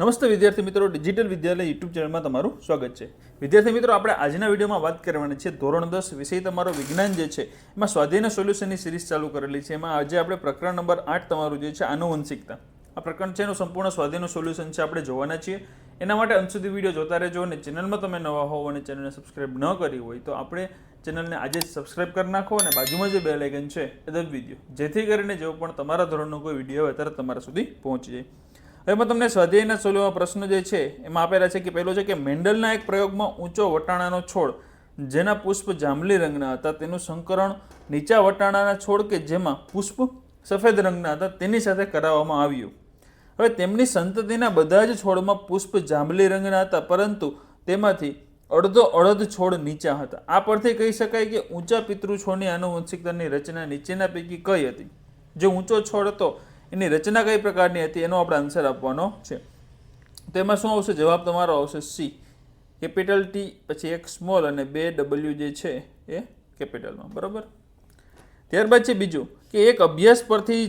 નમસ્તે વિદ્યાર્થી મિત્રો, ડિજિટલ વિદ્યાલય યુટ્યુબ ચેનલમાં તમારું સ્વાગત છે। વિદ્યાર્થી મિત્રો, આપણે આજના વિડીયોમાં વાત કરવાની છે ધોરણ 10 વિષય તમારો વિજ્ઞાન જે છે એમાં સ્વાધ્યાયના સોલ્યુશનની સિરીઝ ચાલુ કરેલી છે। એમાં આજે આપણે પ્રકરણ નંબર 8 તમારું જે છે આનુવંશિકતા, આ પ્રકરણ છે એનું સંપૂર્ણ સ્વાધ્યાયનું સોલ્યુશન છે આપણે જોવાના છીએ। એના માટે અંત સુધી વિડીયો જોતા રહેજો અને ચેનલમાં તમે નવા હોવ અને ચેનલને સબસ્ક્રાઇબ ન કરી હોય તો આપણે ચેનલને આજે જ સબસ્ક્રાઇબ કરી નાખો અને બાજુમાં જે બેલ આઇકન છે એ દબાવી દો, જેથી કરીને જેવો પણ તમારા ધોરણનો કોઈ વિડીયો આવે તરત તમારા સુધી પહોંચી જાય। એમાં તમને સ્વાધ્યાયના સોલ્યુશન પ્રશ્ન જે છે એમાં આપેલા છે કે પહેલો છે કે મેન્ડલના એક પ્રયોગમાં ઊંચો વટાણાનો છોડ જેના પુષ્પ જાંબલી રંગના હતા તેનું સંકરણ નીચા વટાણાના છોડ કે જેમાં પુષ્પ સફેદ રંગના હતા તેની સાથે કરાવવામાં આવ્યું। હવે તેમની સંતતિના બધા જ છોડમાં પુષ્પ જાંબલી રંગના હતા, પરંતુ તેમાંથી અડધો અડધ છોડ નીચા હતા। આ પરથી કહી શકાય કે ઊંચા પિતૃ છોડની આનુવંશિકતાની રચના નીચેના પૈકી કઈ હતી? જે ઊંચો છોડ હતો એની રચના કઈ પ્રકારની હતી એનો આપણે આન્સર આપવાનો છે। તેમાં શું આવશે? જવાબ તમારો આવશે સી, કેપિટલ ટી પછી એક સ્મોલ અને 2 W જે છે એ કેપિટલમાં, બરાબર। ત્યારબાદ છે બીજું કે એક અભ્યાસ પરથી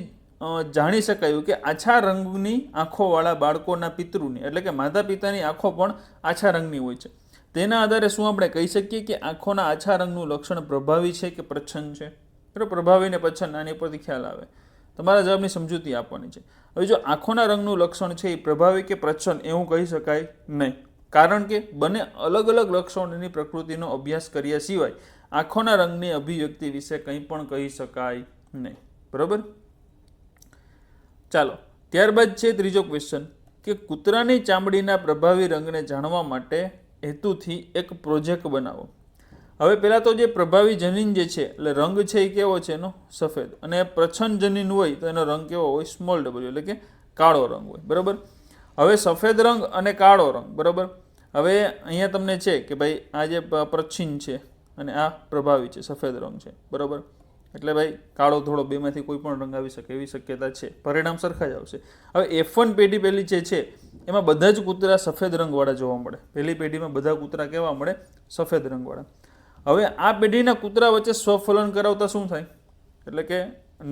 જાણી શકાયું કે આછા રંગની આંખોવાળા બાળકોના પિતૃની એટલે કે માતા પિતાની આંખો પણ આછા રંગની હોય છે। તેના આધારે શું આપણે કહી શકીએ કે આંખોના આછા રંગનું લક્ષણ પ્રભાવી છે કે પ્રચ્છન્ન છે? બરાબર, પ્રભાવી ને પ્રચ્છન્ન, આની પરથી ખ્યાલ આવે। તમારા જવાબની સમજૂતી આપવાની છે। હવે જો આંખોના રંગનું લક્ષણ છે એ પ્રભાવી કે પ્રચ્છન્ન એવું કહી શકાય નહીં, કારણ કે બંને અલગ અલગ લક્ષણોની પ્રકૃતિનો અભ્યાસ કર્યા સિવાય આંખોના રંગની અભિવ્યક્તિ વિશે કંઈ પણ કહી શકાય નહીં, બરાબર। ચાલો, ત્યારબાદ છે ત્રીજો ક્વેશ્ચન કે કૂતરાની ચામડીના પ્રભાવી રંગને જાણવા માટે હેતુથી એક પ્રોજેક્ટ બનાવો। હવે પહેલાં તો જે પ્રભાવી જનીન જે છે એટલે રંગ છે એ કેવો છે એનો? સફેદ, અને પ્રચ્છન્ન જનીન હોય તો એનો રંગ કેવો હોય? સ્મોલ W એટલે કે કાળો રંગ હોય, બરાબર। હવે સફેદ રંગ અને કાળો રંગ, બરાબર। હવે અહીંયા તમને છે કે ભાઈ આ જે પ્રચ્છન્ન છે અને આ પ્રભાવી છે, સફેદ રંગ છે, બરાબર। એટલે ભાઈ કાળો ધોળો બેમાંથી કોઈ પણ રંગ આવી શકે એવી શક્યતા છે, પરિણામ સરખા જ આવશે। હવે F1 પેઢી પહેલી જે છે એમાં બધા જ કૂતરા સફેદ રંગવાળા જોવા મળે। પહેલી પેઢીમાં બધા કૂતરા કેવા મળે? સફેદ રંગવાળા। હવે આ પેઢીના કૂતરા વચ્ચે સ્વફલન કરાવતા શું થાય? એટલે કે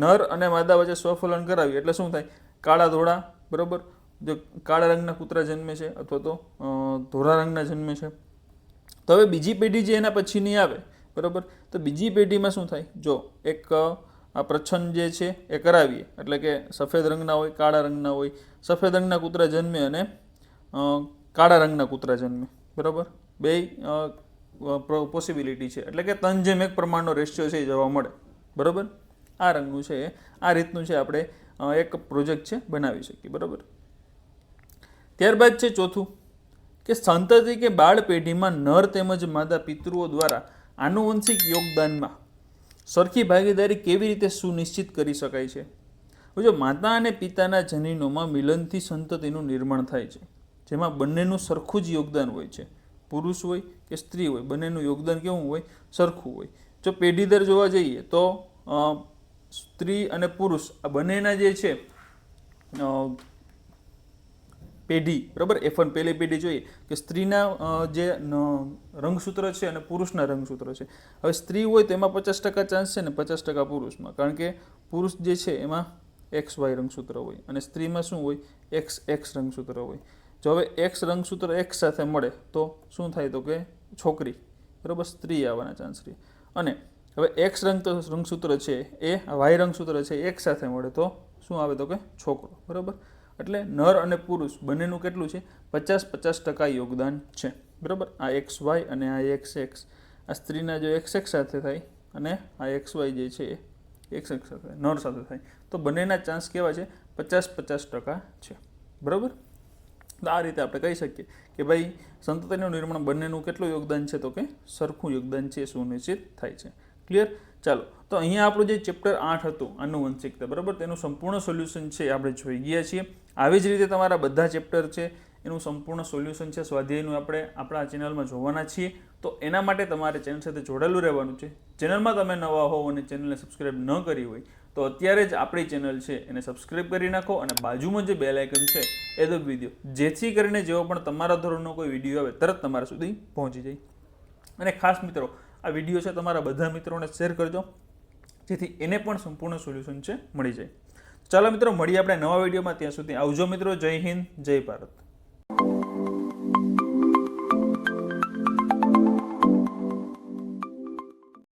નર અને માદા વચ્ચે સ્વફલન કરાવી એટલે શું થાય? કાળા ધોળા, બરાબર। જો કાળા રંગના કૂતરા જન્મે છે અથવા તો ધોળા રંગના જન્મે છે, તો હવે બીજી પેઢી જે એના પછીની આવે, બરાબર, તો બીજી પેઢીમાં શું થાય? જો એક આ પ્રચ્છન્ન જે છે એ કરાવીએ એટલે કે સફેદ રંગના હોય, કાળા રંગના હોય, સફેદ રંગના કૂતરા જન્મે અને કાળા રંગના કૂતરા જન્મે, બરાબર। બે પોસિબિલિટી છે, એટલે કે 3:1 પ્રમાણનો રેશિયો છે એ જોવા મળે, બરાબર। આ રંગનું છે આ રીતનું છે આપણે એક પ્રોજેક્ટ છે બનાવી શકીએ, બરાબર। ત્યારબાદ છે ચોથું કે સંતતિ કે બાળ પેઢીમાં નર તેમજ માદા પિતૃઓ દ્વારા આનુવંશિક યોગદાનમાં સરખી ભાગીદારી કેવી રીતે સુનિશ્ચિત કરી શકાય છે? જો માતા અને પિતાના જનીનોમાં મિલનથી સંતતિનું નિર્માણ થાય છે, જેમાં બંનેનું સરખું જ યોગદાન હોય છે, પુરુષ હોય કે સ્ત્રી હોય બંનેનું યોગદાન કેવું હોય? સરખું હોય। જો પેઢી દર જોવા જઈએ તો સ્ત્રી અને પુરુષ આ બંનેના જે છે પેઢી, બરાબર, F1 પહેલી પેઢી જોઈએ કે સ્ત્રીના જે રંગસૂત્ર છે અને પુરુષના રંગસૂત્ર છે। હવે સ્ત્રી હોય તો એમાં 50% ચાન્સ છે ને 50% પુરુષમાં, કારણ કે પુરુષ જે છે એમાં XY રંગસૂત્ર હોય અને સ્ત્રીમાં શું હોય? XX રંગસૂત્ર હોય। જો હવે X રંગસૂત્ર X સાથે મળે તો શું થાય? તો કે છોકરી, બરાબર, સ્ત્રી આવવાના ચાન્સ રહે। અને હવે X રંગસૂત્ર છે એ Y રંગસૂત્ર છે X સાથે મળે તો શું આવે? તો કે છોકરો, બરાબર। એટલે નર અને પુરુષ બંનેનું કેટલું છે? 50-50% યોગદાન છે, બરાબર। આ XY અને આ XX, આ સ્ત્રીના જો XX સાથે થાય અને આ XY જે છે એ XX સાથે થાય, નર સાથે થાય, તો બંનેના ચાન્સ કેવા છે? 50-50% છે, બરાબર। તો આ રીતે આપણે કહી શકીએ કે ભાઈ સંતતિનું નિર્માણ બંનેનું કેટલું યોગદાન છે? તો કે સરખું યોગદાન છે, સુનિશ્ચિત થાય છે। ક્લિયર? ચાલો, તો અહીંયા આપણું જે ચેપ્ટર 8 હતું આનુવંશિકતા, બરાબર, તેનું સંપૂર્ણ સોલ્યુશન છે આપણે જોઈ ગયા છીએ। આવી જ રીતે તમારા બધા ચેપ્ટર છે એનું સંપૂર્ણ સોલ્યુશન છે સ્વાધ્યાયનું આપણે આપણા ચેનલમાં જોવાના છીએ। તો એના માટે તમારે ચેનલ સાથે જોડાયેલું રહેવાનું છે। ચેનલમાં તમે નવા હોવ અને ચેનલને સબસ્ક્રાઇબ ન કરી હોય તો અત્યારે જ આપણી ચેનલ છે એને સબસ્ક્રાઇબ કરી નાખો અને બાજુમાં જે બેલ આઇકન છે એ દબાવી દો, જેથી કરીને જેવો પણ તમારા ધોરણનો કોઈ વિડીયો આવે તરત તમારા સુધી પહોંચી જાય। અને ખાસ મિત્રો, આ વિડીયો છે તમારા બધા મિત્રોને શેર કરજો, જેથી એને પણ સંપૂર્ણ સોલ્યુશન છે મળી જાય। ચાલો મિત્રો, મળીએ આપણે નવા વિડીયોમાં, ત્યાં સુધી આવજો મિત્રો। જય હિન્દ, જય ભારત।